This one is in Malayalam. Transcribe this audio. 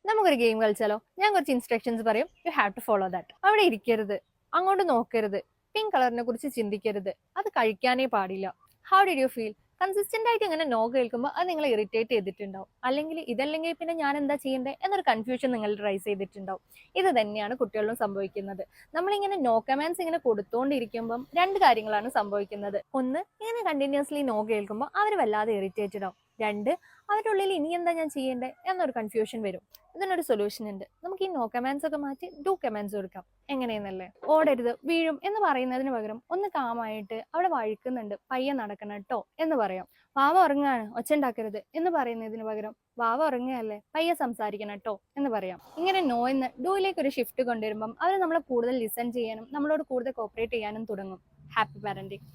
നമുക്കൊരു ഗെയിം കളിച്ചാലോ? ഞാൻ കുറച്ച് ഇൻസ്ട്രക്ഷൻസ് പറയും, you have to follow that. അവിടെ ഇരിക്കരുത്, അങ്ങോട്ട് നോക്കരുത്, പിങ്ക് കളറിനെ കുറിച്ച് ചിന്തിക്കരുത്, അത് കഴിക്കാനേ പാടില്ല. How did you feel? Consistent ആയിട്ട് ഇങ്ങനെ നോ കേൾക്കുമ്പോൾ അത് നിങ്ങളെ ഇറിറ്റേറ്റ് ചെയ്തിട്ടുണ്ടാവും, അല്ലെങ്കിൽ ഇതല്ലെങ്കിൽ പിന്നെ ഞാൻ എന്താ ചെയ്യേണ്ടത് എന്നൊരു കൺഫ്യൂഷൻ നിങ്ങൾ റൈസ് ചെയ്തിട്ടുണ്ടാവും. ഇത് തന്നെയാണ് കുട്ടികളിലും സംഭവിക്കുന്നത്. നമ്മളിങ്ങനെ നോ കമാൻഡ്സ് ഇങ്ങനെ കൊടുത്തോണ്ടിരിക്കുമ്പം രണ്ട് കാര്യങ്ങളാണ് സംഭവിക്കുന്നത്. ഒന്ന്, ഇങ്ങനെ കണ്ടിന്യൂസ്ലി നോ കേൾക്കുമ്പോൾ അവർ വല്ലാതെ ഇറിറ്റേറ്റഡ് ആവും. രണ്ട്, അവരുടെ ഉള്ളിൽ ഇനി എന്താ ഞാൻ ചെയ്യേണ്ടത് എന്നൊരു കൺഫ്യൂഷൻ വരും. ഇതിനൊരു സൊല്യൂഷൻ ഉണ്ട്. നമുക്ക് ഈ നോ കമാൻഡ്സ് ഒക്കെ മാറ്റി ഡു കമാൻഡ്സ് കൊടുക്കാം. എങ്ങനെയെന്നല്ലേ? ഓടരുത്, വീഴും എന്ന് പറയുന്നതിന് പകരം ഒന്ന് കാമായിട്ട് അവിടെ വഴുക്കുന്നുണ്ട്, പയ്യെ നടക്കണം കേട്ടോ എന്ന് പറയാം. വാവ ഉറങ്ങാണ്, ഒച്ച ഉണ്ടാക്കരുത് എന്ന് പറയുന്നതിന് പകരം വാവ ഉറങ്ങുകയല്ലേ, പയ്യെ സംസാരിക്കണം കേട്ടോ എന്ന് പറയാം. ഇങ്ങനെ നോ എന്ന് ഡൂയിലേക്ക് ഒരു ഷിഫ്റ്റ് കൊണ്ടുവരുമ്പം അവർ നമ്മളെ കൂടുതൽ ലിസൺ ചെയ്യാനും നമ്മളോട് കൂടുതൽ കോപ്പറേറ്റ് ചെയ്യാനും തുടങ്ങും. Happy parenting.